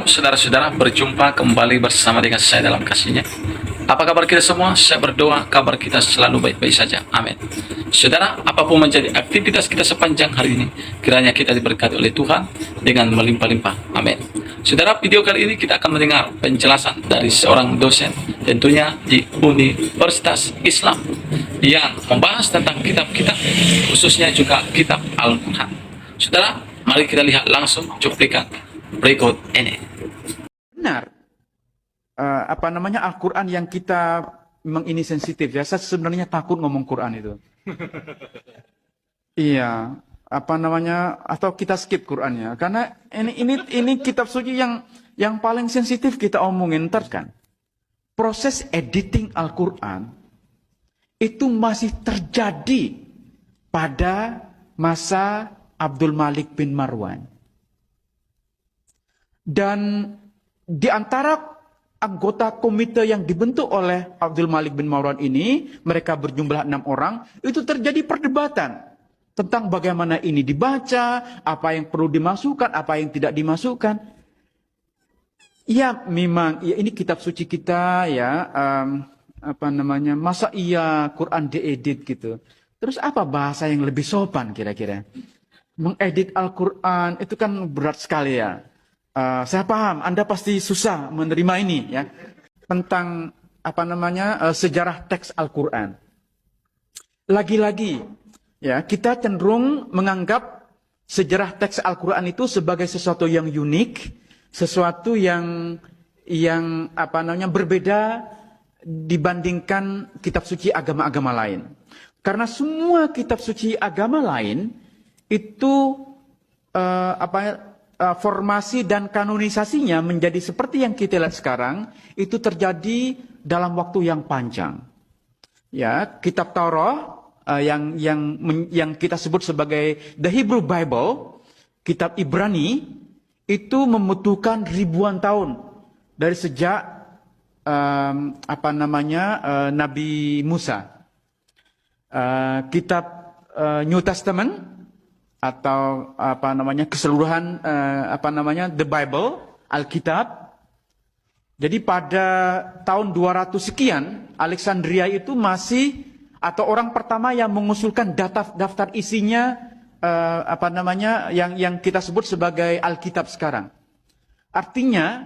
Shalom saudara-saudara, berjumpa kembali bersama dengan saya dalam kasih-Nya. Apa kabar kita semua? Saya berdoa kabar kita selalu baik-baik saja. Amin. Saudara, apapun menjadi aktivitas kita sepanjang hari ini, kiranya kita diberkati oleh Tuhan dengan melimpah-limpah. Amin. Saudara, video kali ini kita akan mendengar penjelasan dari seorang dosen, tentunya di Universitas Islam, yang membahas tentang kitab-kitab, khususnya juga kitab Al-Quran. Saudara, mari kita lihat langsung cuplikan berikut ini. Benar. Al-Quran yang kita memang ini sensitif ya. Saya sebenarnya takut ngomong Quran itu. Iya, atau kita skip Qurannya karena ini kitab suci yang paling sensitif kita omongin ntar kan. Proses editing Al-Quran itu masih terjadi pada masa Abdul Malik bin Marwan. Dan di antara anggota komite yang dibentuk oleh Abdul Malik bin Marwan ini, mereka berjumlah 6 orang, itu terjadi perdebatan tentang bagaimana ini dibaca, apa yang perlu dimasukkan, apa yang tidak dimasukkan. Ya memang, ya ini kitab suci kita ya, masa iya Quran diedit gitu. Terus apa bahasa yang lebih sopan kira-kira? Mengedit Al-Quran itu kan berat sekali ya. Saya paham, Anda pasti susah menerima ini ya tentang sejarah teks Al-Quran. Lagi-lagi ya kita cenderung menganggap sejarah teks Al-Quran itu sebagai sesuatu yang unik, sesuatu yang berbeda dibandingkan kitab suci agama-agama lain. Karena semua kitab suci agama lain itu formasi dan kanonisasinya menjadi seperti yang kita lihat sekarang itu terjadi dalam waktu yang panjang. Ya, kitab Taurat yang kita sebut sebagai the Hebrew Bible, kitab Ibrani itu membutuhkan ribuan tahun dari sejak Nabi Musa. Kitab New Testament atau keseluruhan the Bible, Alkitab. Jadi pada tahun 200 sekian Alexandria itu masih atau orang pertama yang mengusulkan daftar isinya yang kita sebut sebagai Alkitab sekarang. Artinya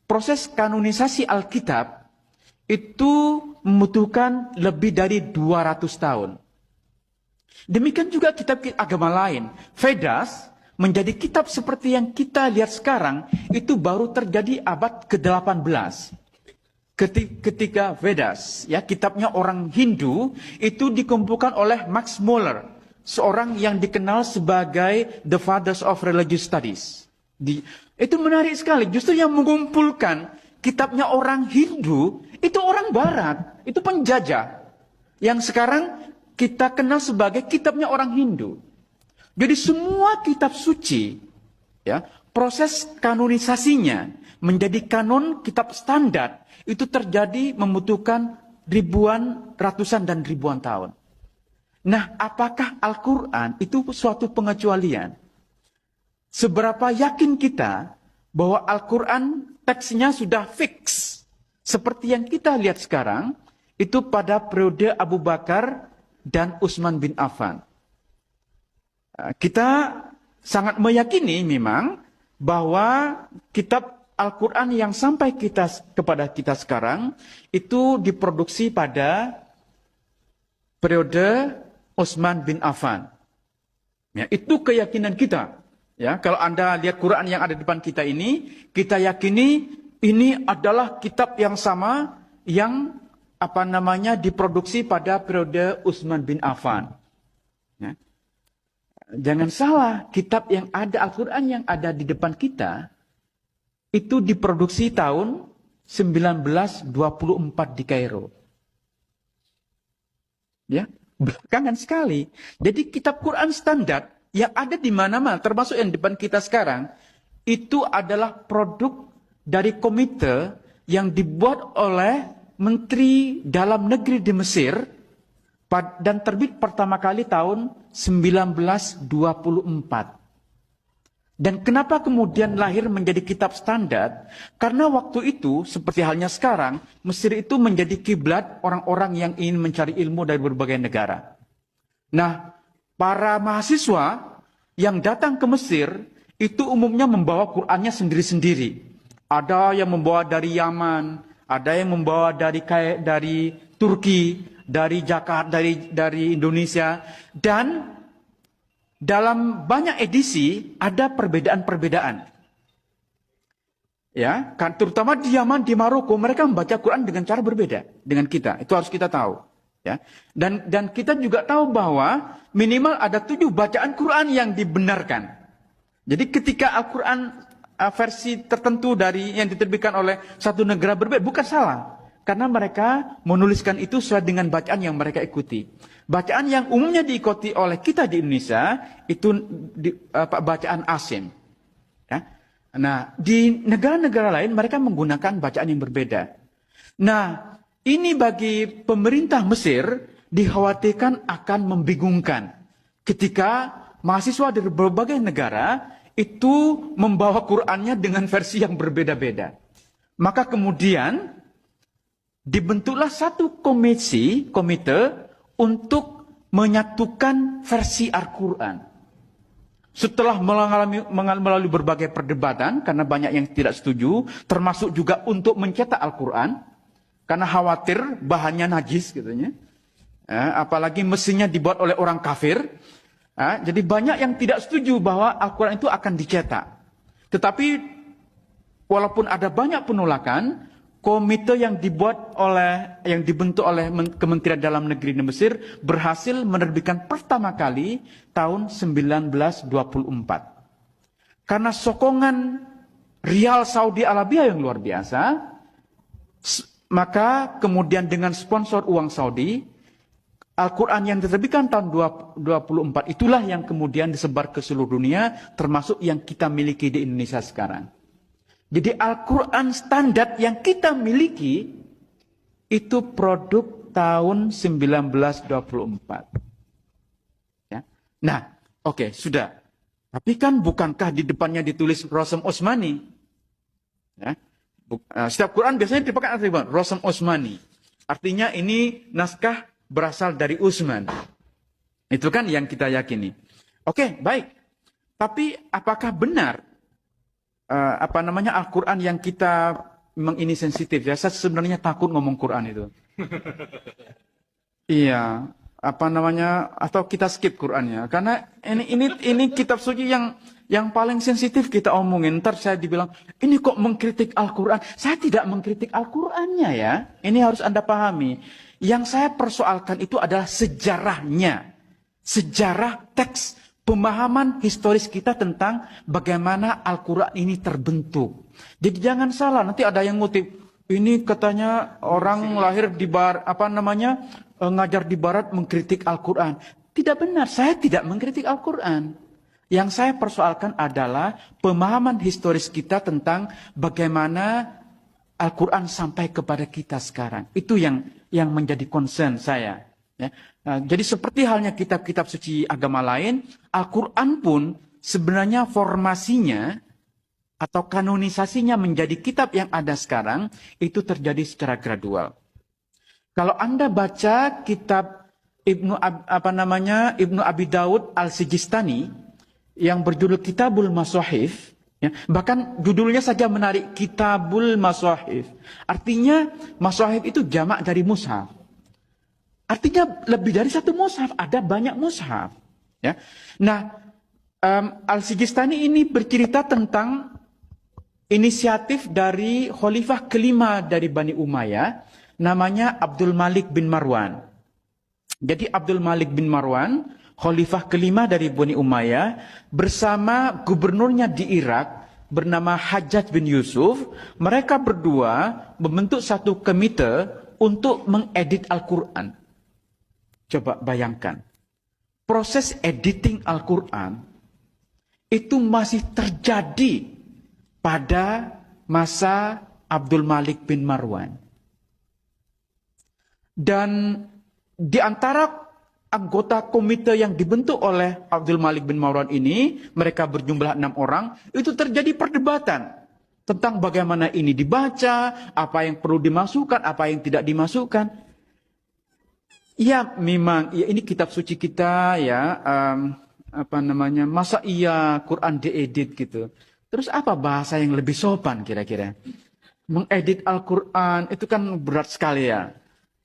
proses kanonisasi Alkitab itu membutuhkan lebih dari 200 tahun. Demikian juga kitab agama lain. Vedas menjadi kitab seperti yang kita lihat sekarang itu baru terjadi abad ke-18. Ketika Vedas, ya kitabnya orang Hindu itu dikumpulkan oleh Max Muller, seorang yang dikenal sebagai the fathers of religious studies. Itu menarik sekali. Justru yang mengumpulkan kitabnya orang Hindu itu orang Barat, itu penjajah. Yang sekarang kita kenal sebagai kitabnya orang Hindu. Jadi semua kitab suci, ya, proses kanonisasinya menjadi kanon kitab standar itu terjadi membutuhkan ratusan dan ribuan tahun. Nah, apakah Al-Quran itu suatu pengecualian? Seberapa yakin kita bahwa Al-Quran teksnya sudah fix seperti yang kita lihat sekarang itu pada periode Abu Bakar dan Utsman bin Affan. Kita sangat meyakini memang bahwa kitab Al-Quran yang sampai kepada kita sekarang itu diproduksi pada periode Utsman bin Affan. Ya, itu keyakinan kita. Ya, kalau Anda lihat Quran yang ada di depan kita ini, kita yakini ini adalah kitab yang sama yang diproduksi pada periode Utsman bin Affan. Ya. Jangan salah, kitab yang ada, Al-Quran yang ada di depan kita, itu diproduksi tahun 1924 di Kairo. Ya, belakangan sekali. Jadi kitab Quran standar yang ada di mana-mana, termasuk yang di depan kita sekarang, itu adalah produk dari komite yang dibuat oleh Menteri Dalam Negeri di Mesir dan terbit pertama kali tahun 1924. Dan kenapa kemudian lahir menjadi kitab standar? Karena waktu itu, seperti halnya sekarang, Mesir itu menjadi kiblat orang-orang yang ingin mencari ilmu dari berbagai negara. Nah, para mahasiswa yang datang ke Mesir, itu umumnya membawa Qur'annya sendiri-sendiri. Ada yang membawa dari Yaman, ada yang membawa dari Turki, dari Jakarta, dari Indonesia, dan dalam banyak edisi ada perbedaan-perbedaan. Ya, kan terutama di Yaman, di Maroko, mereka membaca Quran dengan cara berbeda dengan kita. Itu harus kita tahu, ya. Dan kita juga tahu bahwa minimal ada 7 bacaan Quran yang dibenarkan. Jadi ketika Al-Quran versi tertentu dari yang diterbitkan oleh satu negara berbeda, bukan salah. Karena mereka menuliskan itu sesuai dengan bacaan yang mereka ikuti. Bacaan yang umumnya diikuti oleh kita di Indonesia, itu bacaan Asim. Ya. Nah, di negara-negara lain mereka menggunakan bacaan yang berbeda. Nah, ini bagi pemerintah Mesir dikhawatirkan akan membingungkan. Ketika mahasiswa dari berbagai negara itu membawa Qur'annya dengan versi yang berbeda-beda. Maka kemudian dibentuklah satu komite untuk menyatukan versi Al-Quran. Setelah melalui berbagai perdebatan, karena banyak yang tidak setuju, termasuk juga untuk mencetak Al-Quran, karena khawatir bahannya najis katanya. Apalagi mesinnya dibuat oleh orang kafir. Jadi banyak yang tidak setuju bahwa Al-Quran itu akan dicetak. Tetapi walaupun ada banyak penolakan, komite yang dibentuk oleh Kementerian Dalam Negeri di Mesir berhasil menerbitkan pertama kali tahun 1924. Karena sokongan rial Saudi Arabia yang luar biasa, maka kemudian dengan sponsor uang Saudi, Al-Quran yang diterbitkan tahun 24 itulah yang kemudian disebar ke seluruh dunia, termasuk yang kita miliki di Indonesia sekarang. Jadi Al-Quran standar yang kita miliki itu produk tahun 1924. Ya. Nah, oke, sudah. Tapi kan bukankah di depannya ditulis Rosem Osmani? Ya. Setiap Quran biasanya dipakai artikel Rosem Osmani. Artinya ini naskah berasal dari Utsman. Itu kan yang kita yakini. Oke, baik. Tapi apakah benar Al-Quran yang kita memang ini sensitif ya? Saya sebenarnya takut ngomong Quran itu. Iya, atau kita skip Qurannya, karena ini kitab suci yang paling sensitif kita omongin. Ntar saya dibilang ini kok mengkritik Al-Quran. Saya tidak mengkritik Al-Qurannya ya. Ini harus Anda pahami. Yang saya persoalkan itu adalah sejarahnya, sejarah teks. Pemahaman historis kita tentang bagaimana Al-Quran ini terbentuk. Jadi jangan salah, nanti ada yang ngutip. Ini katanya orang lahir di ngajar di barat mengkritik Al-Quran. Tidak benar, saya tidak mengkritik Al-Quran. Yang saya persoalkan adalah pemahaman historis kita tentang bagaimana Al-Quran sampai kepada kita sekarang. Itu yang menjadi concern saya. Ya. Nah, jadi seperti halnya kitab-kitab suci agama lain, Al-Quran pun sebenarnya formasinya atau kanonisasinya menjadi kitab yang ada sekarang itu terjadi secara gradual. Kalau Anda baca kitab Ibnu Abi Daud Al-Sijistani yang berjudul Kitabul Masahif, ya, bahkan judulnya saja menarik, Kitabul Masahif. Artinya Masahif itu jamak dari mushaf. Artinya lebih dari satu mushaf, ada banyak mushaf. Ya. Nah, Al-Sijistani ini bercerita tentang inisiatif dari khalifah kelima dari Bani Umayyah, namanya Abdul Malik bin Marwan. Jadi Abdul Malik bin Marwan, khalifah kelima dari Bani Umayyah, bersama gubernurnya di Irak, bernama Hajjaj bin Yusuf, mereka berdua membentuk satu komite untuk mengedit Al-Quran. Coba bayangkan, proses editing Al-Quran itu masih terjadi pada masa Abdul Malik bin Marwan. Dan di antara anggota komite yang dibentuk oleh Abdul Malik bin Marwan ini, mereka berjumlah 6 orang, itu terjadi perdebatan tentang bagaimana ini dibaca, apa yang perlu dimasukkan, apa yang tidak dimasukkan. Ya memang, ya ini kitab suci kita ya, masa iya Quran diedit gitu. Terus apa bahasa yang lebih sopan kira-kira? Mengedit Al-Quran itu kan berat sekali ya.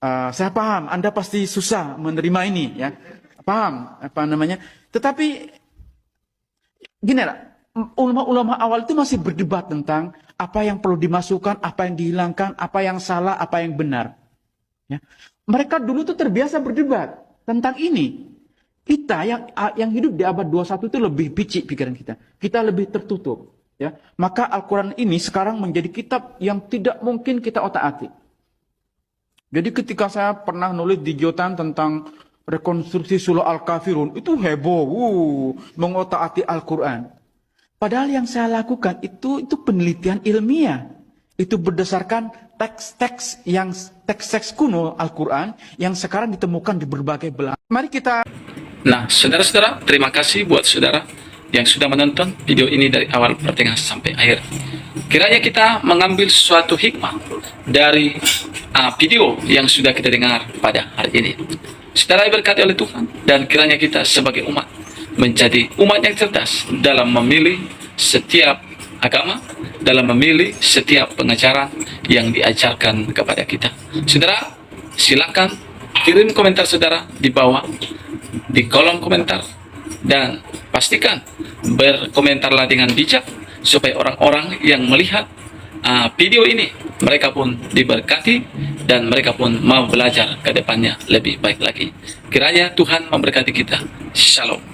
Saya paham, Anda pasti susah menerima ini ya. Paham, Tetapi gini lah, ulama-ulama awal itu masih berdebat tentang apa yang perlu dimasukkan, apa yang dihilangkan, apa yang salah, apa yang benar. Ya. Mereka dulu tuh terbiasa berdebat tentang ini. Kita yang hidup di abad 21 itu lebih picik pikiran kita. Kita lebih tertutup. Ya. Maka Al-Quran ini sekarang menjadi kitab yang tidak mungkin kita otak-atik. Jadi ketika saya pernah nulis di Jotan tentang rekonstruksi surah Al-Kafirun, itu heboh, mengotak-atik Al-Quran. Padahal yang saya lakukan itu penelitian ilmiah. Itu berdasarkan teks-teks kuno Al-Quran yang sekarang ditemukan di berbagai belahan. Mari kita... Nah, saudara-saudara, terima kasih buat saudara yang sudah menonton video ini dari awal pertengahan sampai akhir. Kiranya kita mengambil suatu hikmah dari video yang sudah kita dengar pada hari ini. Saudara diberkati oleh Tuhan, dan kiranya kita sebagai umat menjadi umat yang cerdas dalam memilih setiap agama, dalam memilih setiap pengajaran yang diajarkan kepada kita. Saudara, silakan kirim komentar saudara di bawah di kolom komentar, dan pastikan berkomentarlah dengan bijak supaya orang-orang yang melihat video ini mereka pun diberkati dan mereka pun mau belajar ke depannya lebih baik lagi. Kiranya Tuhan memberkati kita. Shalom.